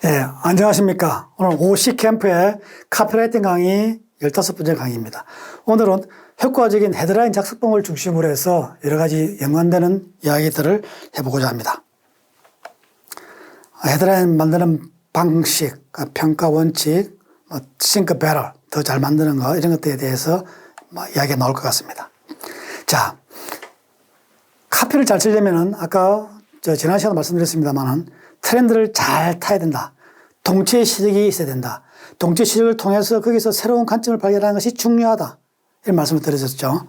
예, 안녕하십니까. 오늘 OC캠프의 카피라이팅 강의 15번째 강의입니다. 오늘은 효과적인 헤드라인 작성법을 중심으로 해서 여러 가지 연관되는 이야기들을 해보고자 합니다. 헤드라인 만드는 방식, 평가 원칙, 싱크 배럴, 더 잘 만드는 거, 이런 것들에 대해서 이야기가 나올 것 같습니다. 자, 카피를 잘 쓰려면은 아까 지난 시간에 말씀드렸습니다만은 트렌드를 잘 타야 된다. 동체 시력이 있어야 된다. 동체 시력을 통해서 거기서 새로운 관점을 발견하는 것이 중요하다. 이런 말씀을 드렸었죠.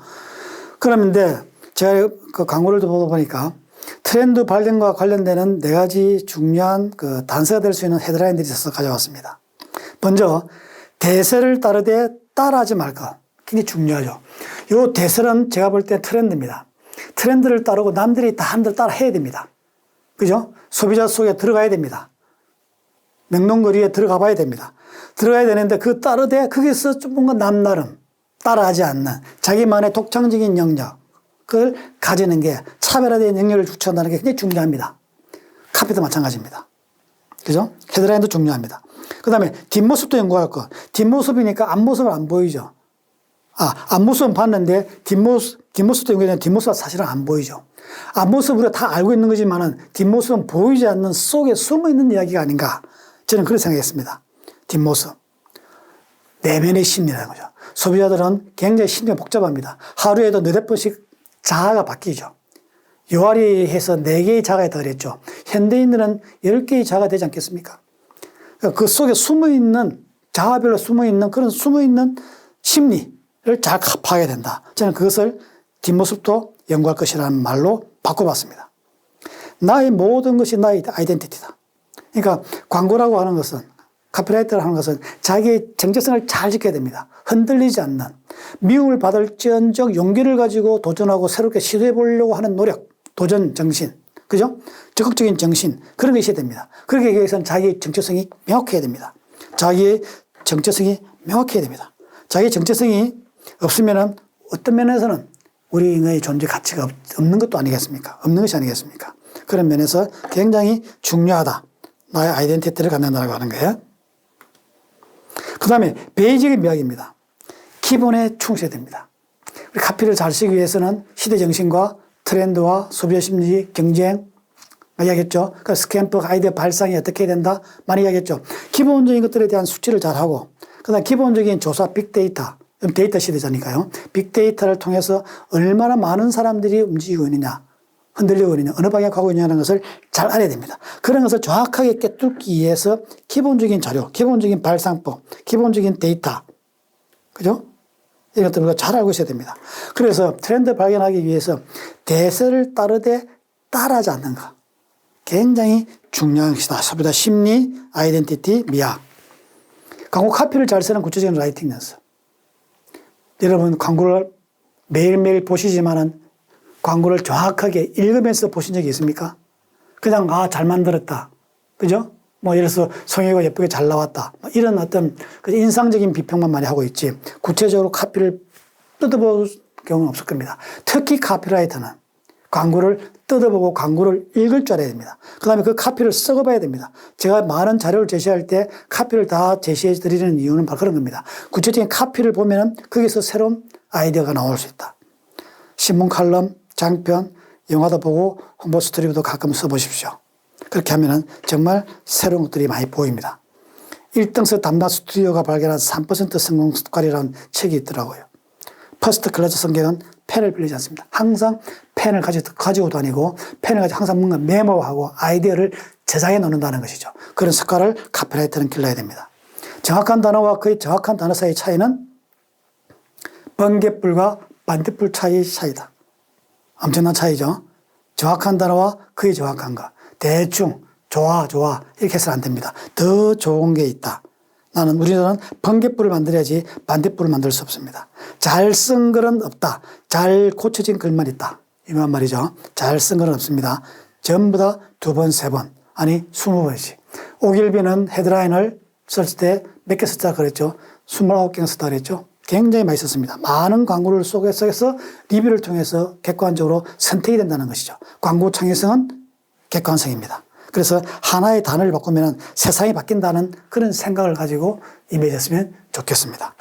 그런데 제가 그 광고를 보다 보니까 트렌드 발견과 관련되는 4가지 중요한 그 단서가 될 수 있는 헤드라인들이 있어서 가져왔습니다. 먼저, 대세를 따르되 따라하지 말 것. 굉장히 중요하죠. 이 대세는 제가 볼 때 트렌드입니다. 트렌드를 따르고 남들이 다 하는 대로 따라 해야 됩니다. 그죠? 소비자 속에 들어가야 됩니다. 명동거리에 들어가 봐야 됩니다. 들어가야 되는데 그 따르되 거기서 좀 뭔가 남나름 따라하지 않는 자기만의 독창적인 영역을 가지는 게 차별화된 영역을 주체한다는 게 굉장히 중요합니다. 카피도 마찬가지입니다. 그죠? 헤드라인도 중요합니다. 그 다음에 뒷모습도 연구할 것. 뒷모습이니까 앞모습은 안 보이죠. 앞모습은 봤는데 뒷모습도 연구하면 뒷모습은 사실은 안 보이죠. 앞모습 우리가 다 알고 있는 거지만은 뒷모습은 보이지 않는 속에 숨어 있는 이야기가 아닌가. 저는 그렇게 생각했습니다. 뒷모습. 내면의 심리라는 거죠. 소비자들은 굉장히 심리가 복잡합니다. 하루에도 4번씩 자아가 바뀌죠. 요하리 해서 4개의 자아가 있다고 그랬죠. 현대인들은 10개의 자아가 되지 않겠습니까? 그 속에 숨어 있는, 자아별로 숨어 있는 그런 숨어 있는 심리를 잘 파악해야 된다. 저는 그것을 뒷모습도 연구할 것이라는 말로 바꿔봤습니다. 나의 모든 것이 나의 아이덴티티다. 그러니까 광고라고 하는 것은, 카피라이터라고 하는 것은 자기의 정체성을 잘 지켜야 됩니다. 흔들리지 않는, 미움을 받을지언정 용기를 가지고 도전하고 새롭게 시도해 보려고 하는 노력, 도전 정신, 그죠? 적극적인 정신, 그런 게 있어야 됩니다. 그러기 위해서는 자기의 정체성이 명확해야 됩니다. 자기의 정체성이 명확해야 됩니다. 자기의 정체성이 없으면은 어떤 면에서는 우리의 존재 가치가 없는 것도 아니겠습니까? 없는 것이 아니겠습니까? 그런 면에서 굉장히 중요하다. 나의 아이덴티티를 갖는다고 하는 거예요. 그 다음에 베이직의 미학입니다. 기본에 충실해야 됩니다. 우리 카피를 잘 쓰기 위해서는 시대 정신과 트렌드와 소비자 심리, 경쟁, 많이 이야기했죠. 그러니까 스탬프, 아이디어 발상이 어떻게 해야 된다? 많이 이야기했죠. 기본적인 것들에 대한 수치를 잘하고, 그 다음 기본적인 조사, 빅데이터, 데이터 시대잖아요. 빅데이터를 통해서 얼마나 많은 사람들이 움직이고 있느냐, 흔들리고 있느냐, 어느 방향에 가고 있느냐는 것을 잘 알아야 됩니다. 그런 것을 정확하게 꿰뚫기 위해서 기본적인 자료, 기본적인 발상법, 기본적인 데이터, 그죠? 이런 것들을 우리가 잘 알고 있어야 됩니다. 그래서 트렌드 발견하기 위해서 대세를 따르되 따라하지 않는 것. 굉장히 중요한 것이다. 소비자 심리, 아이덴티티, 미학. 광고 카피를 잘 쓰는 구체적인 라이팅 연습. 여러분 광고를 매일매일 보시지만은 광고를 정확하게 읽으면서 보신 적이 있습니까? 그냥 잘 만들었다. 그죠? 예를 들어서 성의가 예쁘게 잘 나왔다. 이런 어떤 인상적인 비평만 많이 하고 있지 구체적으로 카피를 뜯어볼 경우는 없을 겁니다. 특히 카피라이터는 광고를 뜯어보고 광고를 읽을 줄 알아야 됩니다. 그 다음에 그 카피를 썩어봐야 됩니다. 제가 많은 자료를 제시할 때 카피를 다 제시해 드리는 이유는 바로 그런 겁니다. 구체적인 카피를 보면 거기서 새로운 아이디어가 나올 수 있다. 신문 칼럼, 장편, 영화도 보고 홍보 스토리도 가끔 써보십시오. 그렇게 하면 정말 새로운 것들이 많이 보입니다. 1등석 담당 스튜디오가 발견한 3% 성공 습관이라는 책이 있더라고요. 퍼스트 클래스 성경은 펜을 빌리지 않습니다. 항상 펜을 가지고 다니고 펜을 가지고 항상 뭔가 메모하고 아이디어를 저장해 놓는다는 것이죠. 그런 습관을 카피라이터는 길러야 됩니다. 정확한 단어와 거의 정확한 단어 사이의 차이는 번개불과 반딧불 차이의 차이다. 엄청난 차이죠. 정확한 단어와 거의 정확한 것. 대충 좋아 이렇게 해서는 안 됩니다. 더 좋은 게 있다. 우리는 번개불을 만들어야지 반딧불을 만들 수 없습니다. 잘 쓴 글은 없다. 잘 고쳐진 글만 있다. 이만 말이죠. 잘 쓴 글은 없습니다. 전부 다 2번, 3번, 아니 20번씩. 오길비는 헤드라인을 쓸 때 몇 개 썼다 그랬죠? 29개나 썼다 그랬죠? 굉장히 많이 썼습니다. 많은 광고를 속에서 리뷰를 통해서 객관적으로 선택이 된다는 것이죠. 광고 창의성은 객관성입니다. 그래서 하나의 단어를 바꾸면 세상이 바뀐다는 그런 생각을 가지고 임해졌으면 좋겠습니다.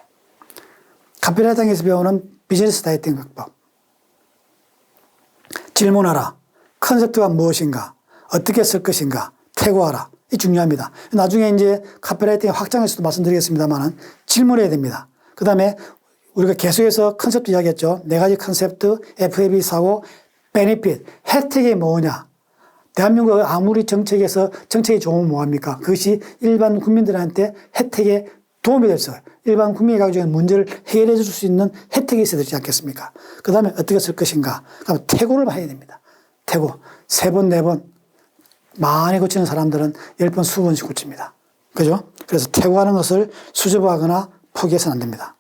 카피라이팅에서 배우는 비즈니스 라이팅 방법. 질문하라. 컨셉트가 무엇인가? 어떻게 쓸 것인가? 태고하라. 이 중요합니다. 나중에 이제 카피라이팅 확장해서도 말씀드리겠습니다만 질문해야 됩니다. 그 다음에 우리가 계속해서 컨셉트 이야기했죠. 네 가지 컨셉트, FAB 사고, 베네핏, 혜택이 뭐냐? 대한민국 아무리 정책에서 정책이 좋으면 뭐합니까? 그것이 일반 국민들한테 혜택에 도움이 될 수 있어요. 일반 국민이 가지고 있는 문제를 해결해 줄 수 있는 혜택이 있어야 되지 않겠습니까? 그 다음에 어떻게 쓸 것인가? 그럼 태고를 봐야 됩니다. 태고. 3번, 4번. 많이 고치는 사람들은 10번, 20번씩 고칩니다. 그죠? 그래서 태고하는 것을 수줍어하거나 포기해서는 안 됩니다.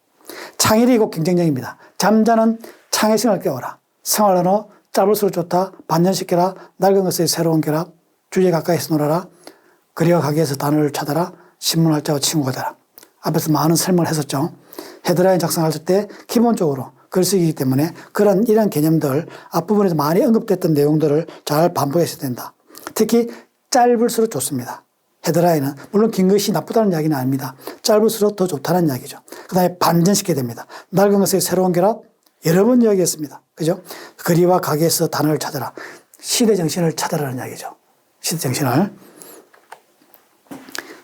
창의력이고 경쟁력입니다. 잠자는 창의성을 깨워라. 생활 언어, 짧을수록 좋다. 반전시켜라. 낡은 것의 새로운 결합. 주제 가까이서 놀아라. 그리와 가게에서 단어를 찾아라. 신문활자와 친구가 되라. 앞에서 많은 설명을 했었죠. 헤드라인 작성할 때 기본적으로 글쓰기이기 때문에 이런 개념들 앞부분에서 많이 언급됐던 내용들을 잘 반복해야 된다. 특히 짧을수록 좋습니다. 헤드라인은 물론 긴 것이 나쁘다는 이야기는 아닙니다. 짧을수록 더 좋다는 이야기죠. 그 다음에 반전시켜야 됩니다. 낡은 것의 새로운 결합 여러 번 이야기했습니다. 그죠? 거리와 가게에서 단어를 찾아라. 시대 정신을 찾아라는 이야기죠. 시대 정신을.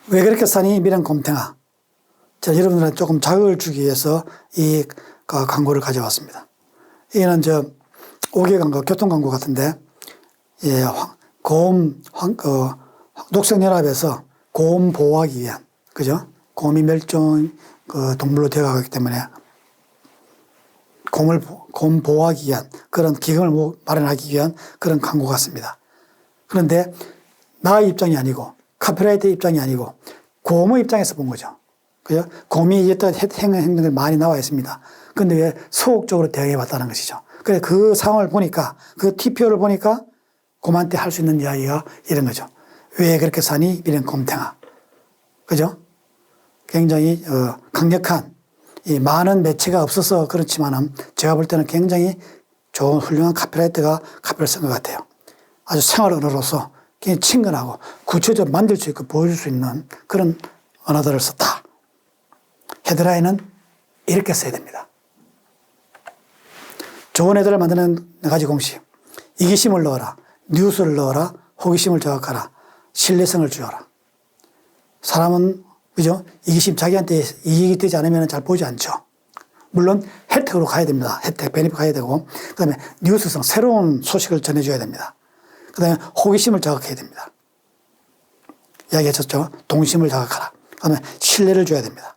왜 그렇게 사니? 미련 곰탱아. 자, 여러분들한테 조금 자극을 주기 위해서 이 광고를 가져왔습니다. 이거는 5개 광고, 교통 광고 같은데, 예, 녹색연합에서 곰 보호하기 위한, 그죠? 곰이 멸종 동물로 되어가기 때문에 곰 보호하기 위한 그런 기금을 마련하기 위한 그런 광고 같습니다. 그런데 나의 입장이 아니고, 카피라이터의 입장이 아니고, 곰의 입장에서 본 거죠. 그죠? 곰이 이랬던 행동들이 많이 나와 있습니다. 그런데 왜 소극적으로 대응해 봤다는 것이죠. 그래서 그 상황을 보니까, 그 TPO를 보니까 곰한테 할 수 있는 이야기가 이런 거죠. 왜 그렇게 사니? 이런 곰탱아. 그죠? 굉장히 강력한, 많은 매체가 없어서 그렇지만은 제가 볼 때는 굉장히 좋은 훌륭한 카피라이터가 카피를 쓴 것 같아요. 아주 생활 언어로서 굉장히 친근하고 구체적으로 만들 수 있고 보여줄 수 있는 그런 언어들을 썼다. 헤드라인은 이렇게 써야 됩니다. 좋은 헤드를 만드는 4가지 공식. 이기심을 넣어라. 뉴스를 넣어라. 호기심을 저격하라. 신뢰성을 주어라. 사람은 그죠? 이기심, 자기한테 이익이 되지 않으면 잘 보지 않죠. 물론 혜택으로 가야 됩니다. 혜택, 베네핏 가야 되고, 그 다음에 뉴스성, 새로운 소식을 전해줘야 됩니다. 그 다음에 호기심을 자극해야 됩니다. 이야기했었죠. 동심을 자극하라. 그 다음에 신뢰를 줘야 됩니다.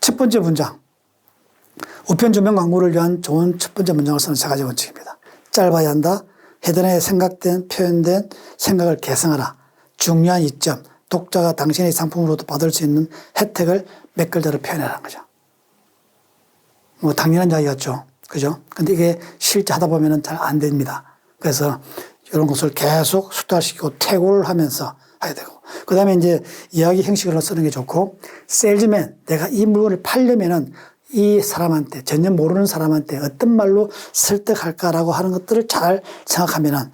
첫 번째 문장. 우편 조명 광고를 위한 좋은 첫 번째 문장을 쓰는 3가지 원칙입니다. 짧아야 한다. 헤드라인에 생각된, 표현된 생각을 개성하라. 중요한 이점. 독자가 당신의 상품으로도 받을 수 있는 혜택을 몇 글자로 표현하라는 거죠. 뭐, 당연한 이야기였죠. 그죠? 근데 이게 실제 하다 보면은 잘 안 됩니다. 그래서 이런 것을 계속 숙달시키고 태고를 하면서 해야 되고. 그 다음에 이제 이야기 형식으로 쓰는 게 좋고, 세일즈맨, 내가 이 물건을 팔려면은 이 사람한테, 전혀 모르는 사람한테 어떤 말로 설득할까라고 하는 것들을 잘 생각하면은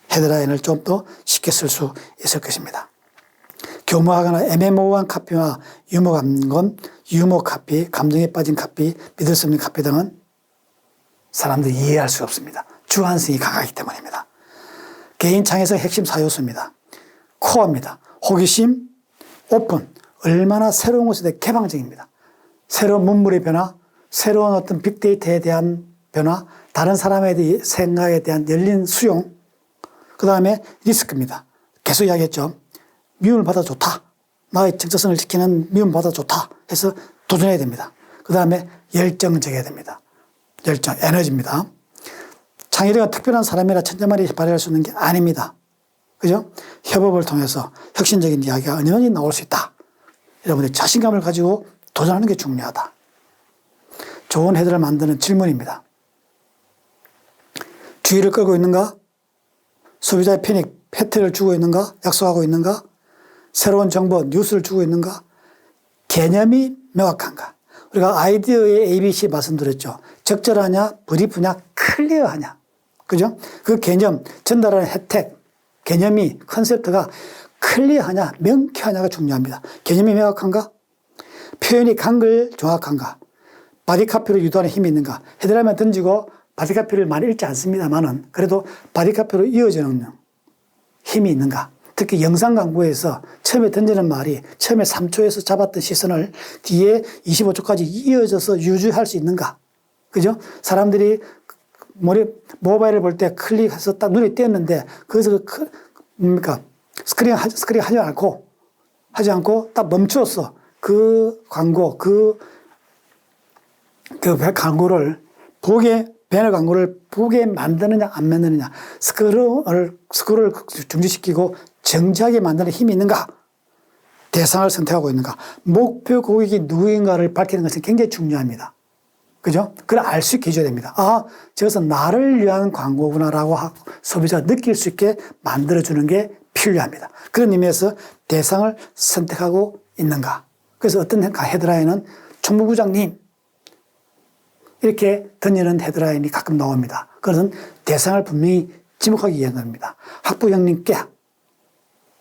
헤드라인을 좀 더 쉽게 쓸 수 있을 것입니다. 교묘하거나 애매모호한 카피와 유머 감건, 유머 카피, 감정에 빠진 카피, 믿을 수 없는 카피 등은 사람들이 이해할 수 없습니다. 주관성이 강하기 때문입니다. 개인 창의성 핵심 4요소입니다. 코어입니다. 호기심, 오픈, 얼마나 새로운 것에 대해 개방적입니다. 새로운 문물의 변화, 새로운 어떤 빅데이터에 대한 변화, 다른 사람에 대한 생각에 대한 열린 수용, 그 다음에 리스크입니다. 계속 이야기했죠. 미움을 받아 좋다. 나의 정체성을 지키는 미움을 받아 좋다. 해서 도전해야 됩니다. 그 다음에 열정적이어야 됩니다. 열정, 에너지입니다. 창의력은 특별한 사람이라 천재만이 발휘할 수 있는 게 아닙니다. 그죠? 협업을 통해서 혁신적인 이야기가 은연히 나올 수 있다. 여러분들이 자신감을 가지고 도전하는 게 중요하다. 좋은 헤드를 만드는 질문입니다. 주의를 끌고 있는가? 소비자의 편익, 혜택을 주고 있는가? 약속하고 있는가? 새로운 정보, 뉴스를 주고 있는가? 개념이 명확한가? 우리가 아이디어의 ABC 말씀드렸죠. 적절하냐, 브리프냐, 클리어하냐. 그죠? 그 개념, 전달하는 혜택, 개념이, 컨셉트가 클리어하냐, 명쾌하냐가 중요합니다. 개념이 명확한가? 표현이 간글 정확한가? 바디카피로 유도하는 힘이 있는가? 헤드라인만 던지고 바디카피를 많이 읽지 않습니다만은 그래도 바디카피로 이어지는 힘이 있는가? 특히 영상 광고에서 처음에 던지는 말이 처음에 3초에서 잡았던 시선을 뒤에 25초까지 이어져서 유지할 수 있는가? 그죠? 사람들이 모바일을 볼 때 클릭해서 딱 눈에 띄었는데 거기서 뭡니까? 스크린 하지 않고 딱 멈추었어. 그 광고, 그 광고를 배너 광고를 보게 만드느냐, 안 만드느냐. 스크롤을 중지시키고 정지하게 만드는 힘이 있는가? 대상을 선택하고 있는가? 목표 고객이 누구인가를 밝히는 것은 굉장히 중요합니다. 그죠? 그걸 알 수 있게 해줘야 됩니다. 아, 저것은 나를 위한 광고구나라고 소비자가 느낄 수 있게 만들어주는 게 필요합니다. 그런 의미에서 대상을 선택하고 있는가? 그래서 어떤 헤드라인은 총무부장님 이렇게 던지는 헤드라인이 가끔 나옵니다. 그것은 대상을 분명히 지목하기 위한 겁니다. 학부형님께,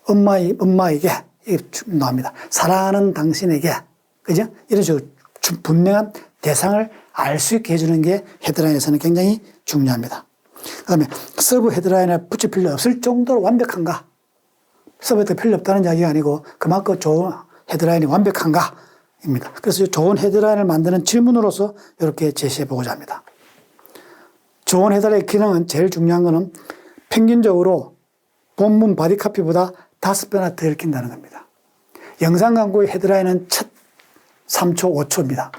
엄마에게 나옵니다. 사랑하는 당신에게, 그죠? 이런 식으로 분명한 대상을 알 수 있게 해주는 게 헤드라인에서는 굉장히 중요합니다. 그 다음에 서브 헤드라인을 붙일 필요 없을 정도로 완벽한가? 서브헤드 필요 없다는 이야기가 아니고 그만큼 좋은 헤드라인이 완벽한가? 입니다. 그래서 좋은 헤드라인을 만드는 질문으로서 이렇게 제시해 보고자 합니다. 좋은 헤드라인의 기능은 제일 중요한 것은 평균적으로 본문 바디카피보다 5배나 더 읽힌다는 겁니다. 영상 광고의 헤드라인은 첫 3초, 5초입니다.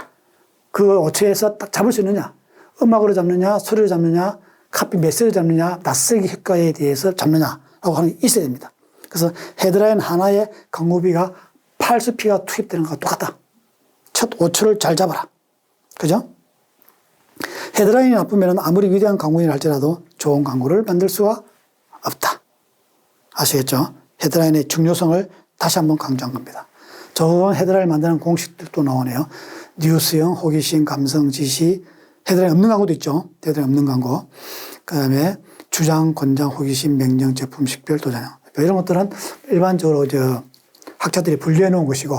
그 5초에서 딱 잡을 수 있느냐, 음악으로 잡느냐, 소리로 잡느냐, 카피 메시지로 잡느냐, 낯설기 효과에 대해서 잡느냐라고 하는 게 있어야 됩니다. 그래서 헤드라인 하나에 광고비가 8수피가 투입되는 것과 똑같다. 첫 5초를 잘 잡아라. 그죠? 헤드라인이 나쁘면 아무리 위대한 광고인을 할지라도 좋은 광고를 만들 수가 없다. 아시겠죠? 헤드라인의 중요성을 다시 한번 강조한 겁니다. 좋은 헤드라인을 만드는 공식들도 나오네요. 뉴스형, 호기심, 감성, 지시, 헤드라인 없는 광고도 있죠. 헤드라인 없는 광고. 그 다음에 주장, 권장, 호기심, 명령, 제품, 식별, 도전형. 이런 것들은 일반적으로 학자들이 분류해 놓은 것이고,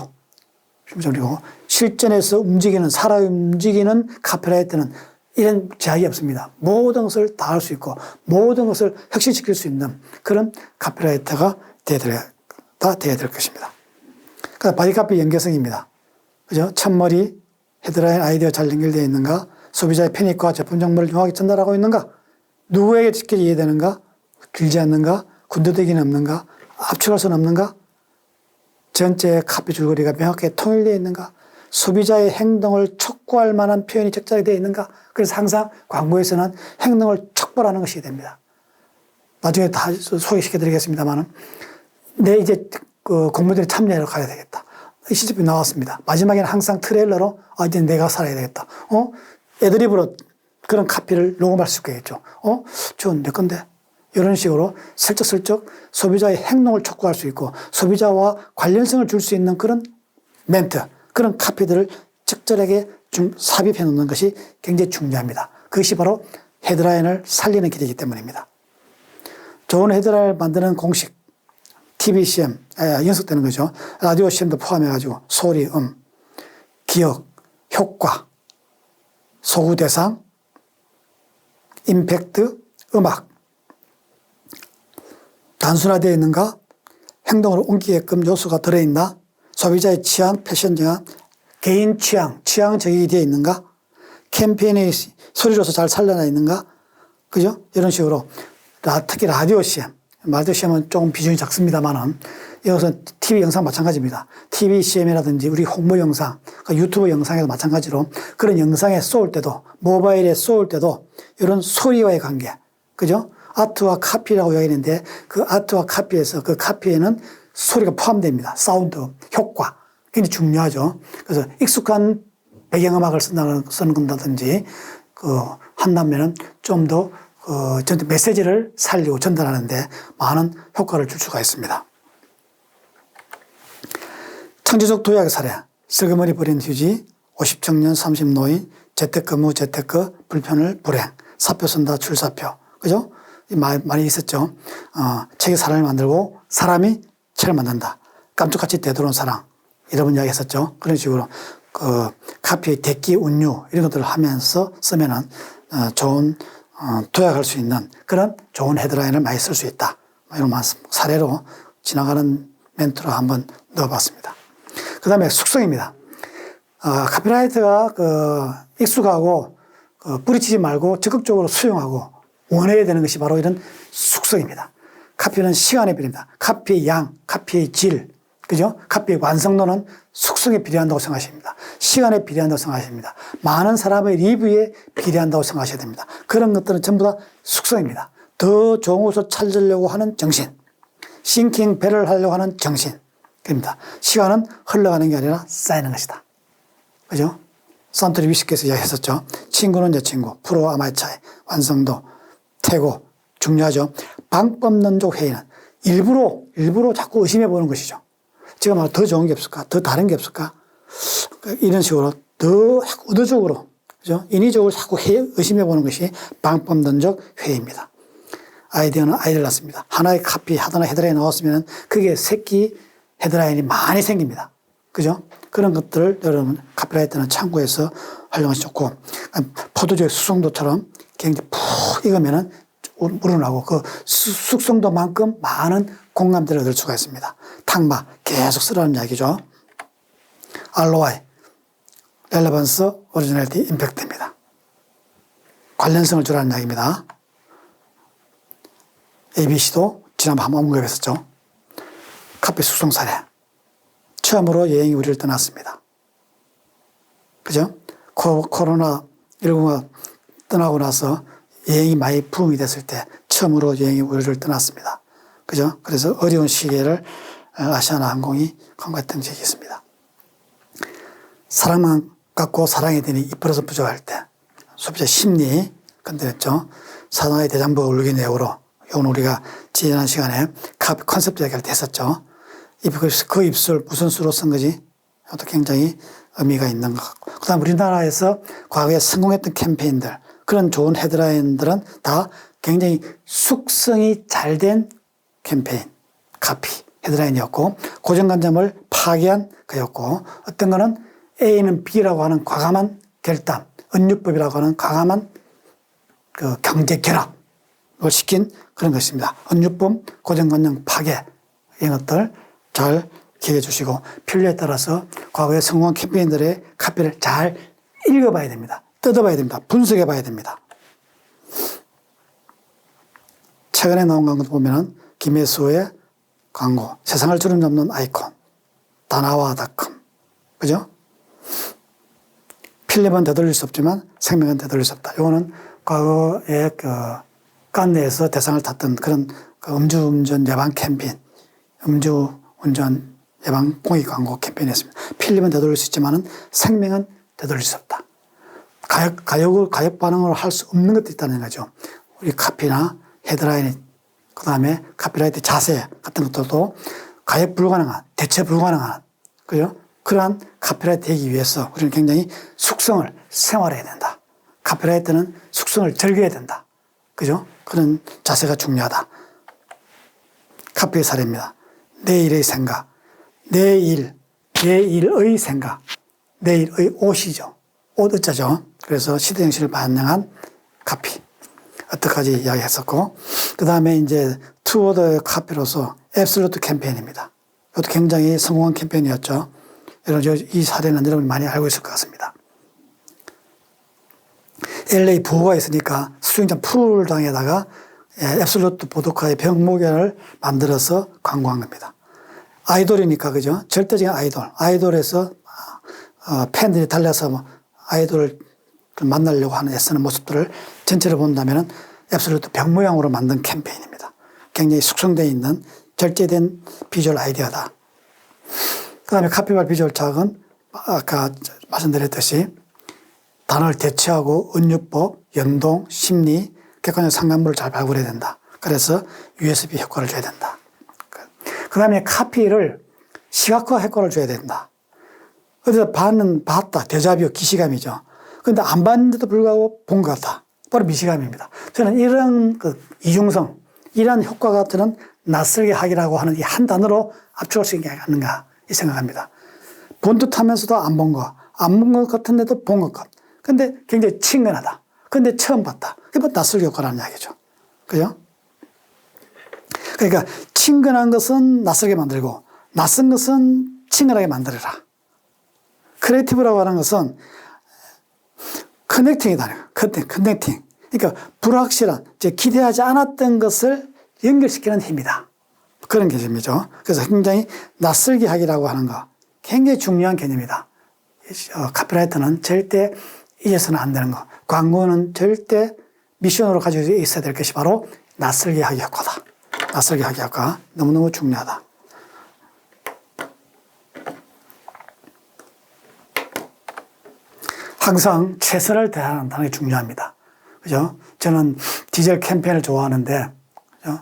그리고 실전에서 사람이 움직이는 카피라이터는 이런 제약이 없습니다. 모든 것을 다 할 수 있고, 모든 것을 혁신시킬 수 있는 그런 카피라이터가 다 되어야 될 것입니다. 그다음 바디카피 연계성입니다. 그죠? 첫머리, 헤드라인 아이디어 잘 연결되어 있는가? 소비자의 편익과 제품 정보를 정확히 전달하고 있는가? 누구에게 직접 이해되는가? 길지 않는가? 군더더기는 없는가? 압축할 수는 없는가? 전체 카피 줄거리가 명확하게 통일되어 있는가? 소비자의 행동을 촉구할 만한 표현이 적절하게 되어 있는가? 그래서 항상 광고에서는 행동을 촉발하는 것이 됩니다. 나중에 다 소개시켜 드리겠습니다만은, 이제 공모전에 참여하러 가야 되겠다. 시집이 나왔습니다. 마지막에는 항상 트레일러로, 이제 내가 살아야 되겠다. 애드립으로 그런 카피를 녹음할 수 있겠죠. 저건 내 건데. 이런 식으로 슬쩍슬쩍 소비자의 행동을 촉구할 수 있고 소비자와 관련성을 줄 수 있는 그런 멘트, 그런 카피들을 적절하게 좀 삽입해 놓는 것이 굉장히 중요합니다. 그것이 바로 헤드라인을 살리는 길이기 때문입니다. 좋은 헤드라인을 만드는 공식, TV CM, 연속되는 거죠. 라디오 CM도 포함해가지고 소리, 기억, 효과, 소구 대상, 임팩트, 음악, 단순화되어 있는가? 행동을 옮기게끔 요소가 들어있나? 소비자의 취향, 패션 정한, 개인 취향, 취향 적용이 되어 있는가? 캠페인이 소리로서 잘 살려나 있는가? 그죠? 이런 식으로 특히 라디오 CM, 라디오 CM은 조금 비중이 작습니다만은 이것은 TV 영상 마찬가지입니다. TV CM이라든지 우리 홍보 영상, 유튜브 영상에도 마찬가지로 그런 영상에 쏘을 때도 모바일에 쏘을 때도 이런 소리와의 관계, 그죠? 아트와 카피라고 이야기하는데 그 아트와 카피에서 그 카피에는 소리가 포함됩니다. 사운드, 효과. 굉장히 중요하죠. 그래서 익숙한 배경음악을 쓴다든지 한다면은 좀 더 메시지를 살리고 전달하는데 많은 효과를 줄 수가 있습니다. 창조적 도약의 사례, 슬그머니 버린 휴지, 50청년 30노인, 재택근무, 재테크, 불편을 불행, 사표 쓴다, 출사표. 그죠? 많이 있었죠. 책이 사람을 만들고 사람이 책을 만든다. 깜짝같이 되돌아온 사랑. 이런 이야기 했었죠. 그런 식으로 카피의 대기, 운유 이런 것들을 하면서 쓰면은 좋은 도약할 수 있는 그런 좋은 헤드라인을 많이 쓸 수 있다. 이런 사례로 지나가는 멘트로 한번 넣어봤습니다. 그 다음에 숙성입니다. 카피라이터가 익숙하고 뿌리치지 말고 적극적으로 수용하고 원해야 되는 것이 바로 이런 숙성입니다. 카피는 시간에 필요합니다. 카피의 양, 카피의 질, 그죠? 카피의 완성도는 숙성에 비례한다고 생각하십니다. 시간에 비례한다고 생각하십니다. 많은 사람의 리뷰에 비례한다고 생각하셔야 됩니다. 그런 것들은 전부 다 숙성입니다. 더 좋은 곳을 찾으려고 하는 정신, 싱킹 배를 하려고 하는 정신, 그럽니다. 시간은 흘러가는 게 아니라 쌓이는 것이다. 그죠? 산토리 위스키에서 이야기했었죠. 친구는 여친구, 프로 아마추어의 완성도, 태고, 중요하죠. 방법론적 회의는 일부러 자꾸 의심해 보는 것이죠. 제가 말 더 좋은 게 없을까? 더 다른 게 없을까? 이런 식으로 더 의도적으로, 그죠? 인위적으로 자꾸 의심해 보는 것이 방법론적 회의입니다. 아이디어는 아이디어를 낳습니다. 하나의 카피, 하나의 헤드라인이 나왔으면 그게 새끼 헤드라인이 많이 생깁니다. 그죠? 그런 것들을 여러분 카피라이터는 참고해서 활용하시 좋고, 포도주의 숙성도처럼 굉장히 푹 익으면은 우러나고 그 숙성도만큼 많은 공감대를 얻을 수가 있습니다. 탕마 계속 쓰라는 이야기죠. ROI, Relevance, Originality, Impact입니다. 관련성을 주라는 이야기입니다. ABC도 지난번 한번 언급했었죠. 카피 숙성 사례. 처음으로 여행이 우리를 떠났습니다. 그죠? 코로나19가 떠나고 나서 여행이 많이 부흥이 됐을 때 처음으로 여행이 우리를 떠났습니다. 그죠? 그래서 어려운 시기를 아시아나 항공이 간과했던 적이 있습니다. 사랑만 갖고 사랑이 되니 이빨에서 부족할 때 소비자 심리 건드렸죠. 사나이 대장부가 울기 내용으로 이건 우리가 지난 시간에 카피 컨셉 이야기할 때 했었죠. 그 입술 무슨 수로 쓴 거지? 이것도 굉장히 의미가 있는 것 같고. 그 다음 우리나라에서 과거에 성공했던 캠페인들, 그런 좋은 헤드라인들은 다 굉장히 숙성이 잘 된 캠페인, 카피, 헤드라인이었고, 고정관념을 파괴한 거였고, 어떤 거는 A는 B라고 하는 과감한 결단, 은유법이라고 하는 과감한 그 경제 결합을 시킨 그런 것입니다. 은유법, 고정관념 파괴, 이런 것들 잘 기억해 주시고, 필요에 따라서 과거의 성공한 캠페인들의 카피를 잘 읽어봐야 됩니다. 뜯어봐야 됩니다. 분석해 봐야 됩니다. 최근에 나온 광고 보면은 김혜수의 광고, 세상을 주름잡는 아이콘, 다나와닷컴, 그죠? 필름은 되돌릴 수 없지만 생명은 되돌릴 수 없다. 이거는 과거에 깐네에서 대상을 탔던 그런 음주운전 예방 캠페인, 음주운전 예방 공익 광고 캠페인이었습니다. 필름은 되돌릴 수 있지만은 생명은 되돌릴 수 없다. 가역 반응을 할 수 없는 것도 있다는 거죠. 우리 카피나 헤드라인, 그 다음에 카피라이트 자세 같은 것들도 가역 불가능한, 대체 불가능한, 그죠? 그러한 카피라이트 되기 위해서 우리는 굉장히 숙성을 생활해야 된다. 카피라이트는 숙성을 즐겨야 된다. 그죠? 그런 자세가 중요하다. 카피의 사례입니다. 내일의 생각, 내일의 생각, 내일의 옷이죠. 옷 의자죠. 그래서 시대정신을 반영한 카피. 여태까지 이야기했었고, 그 다음에 이제 투어더 카피로서 앱솔루트 캠페인입니다. 이것도 굉장히 성공한 캠페인이었죠. 여러분, 이 사례는 여러분이 많이 알고 있을 것 같습니다. LA 부호가 있으니까 수영장 풀당에다가 앱솔루트 보드카의 병목연을 만들어서 광고한 겁니다. 아이돌이니까, 그죠? 절대적인 아이돌. 아이돌에서 팬들이 달려서 뭐 아이돌을 만나려고 하는 애쓰는 모습들을 전체를 본다면 앱솔루트 병 모양으로 만든 캠페인입니다. 굉장히 숙성되어 있는 절제된 비주얼 아이디어다. 그 다음에 카피발 비주얼 자극은 아까 말씀드렸듯이 단어를 대체하고 은유법, 연동, 심리, 객관적 상관부를 잘 발굴해야 된다. 그래서 USB 효과를 줘야 된다. 그 다음에 카피를 시각화 효과를 줘야 된다. 어디서 봤다. 데자뷰, 기시감이죠. 그런데 안 봤는데도 불구하고 본 것 같다. 바로 미시감입니다. 저는 이런 그 이중성, 이러한 효과가 저는 낯설게 하기라고 하는 이 한 단어로 압축할 수 있지 않는가 이 생각합니다. 본 듯하면서도 안 본 거, 안 본 것 같은데도 본 것 같. 근데 굉장히 친근하다. 근데 처음 봤다. 그게 뭐 낯설게 효과라는 이야기죠. 그죠? 그러니까 친근한 것은 낯설게 만들고 낯선 것은 친근하게 만들어라. 크리에이티브라고 하는 것은 커넥팅이다. 커넥팅. 그러니까 불확실한, 기대하지 않았던 것을 연결시키는 힘이다. 그런 개념이죠. 그래서 굉장히 낯설게 하기라고 하는 거 굉장히 중요한 개념이다. 카피라이터는 절대 잊어서는 안 되는 거. 광고는 절대 미션으로 가지고 있어야 될 것이 바로 낯설게 하기 효과다. 낯설게 하기 효과 너무너무 중요하다. 항상 최선을 다한다는 게 중요합니다. 그죠? 저는 디젤 캠페인을 좋아하는데, 그죠?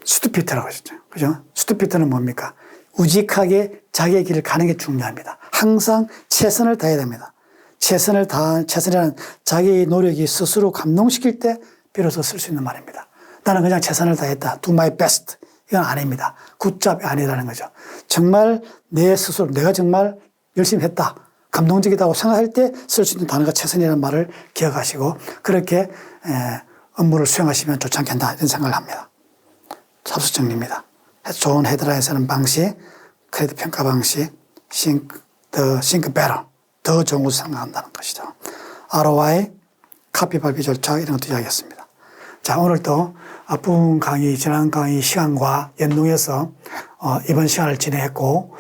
스투피트라고 하셨죠. 그죠? 스투피트는 뭡니까? 우직하게 자기의 길을 가는 게 중요합니다. 항상 최선을 다해야 됩니다. 최선이라는 자기의 노력이 스스로 감동시킬 때 비로소 쓸 수 있는 말입니다. 나는 그냥 최선을 다했다. Do my best. 이건 아닙니다. 굿잡이 아니라는 거죠. 정말 내 스스로, 내가 정말 열심히 했다. 감동적이다고 생각할 때 쓸 수 있는 단어가 최선이라는 말을 기억하시고 그렇게 업무를 수행하시면 좋지 않겠나 이런 생각을 합니다. 잡수 정리입니다. 좋은 헤드라인 쓰는 방식, 크레딧 평가 방식, think better, 더 좋은 것을 생각한다는 것이죠. ROI, 카피 발표 절차 이런 것도 이야기했습니다. 자, 오늘도 앞부분 강의, 지난 강의 시간과 연동해서 이번 시간을 진행했고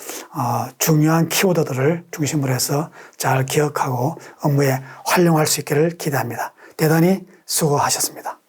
중요한 키워드들을 중심으로 해서 잘 기억하고 업무에 활용할 수 있기를 기대합니다. 대단히 수고하셨습니다.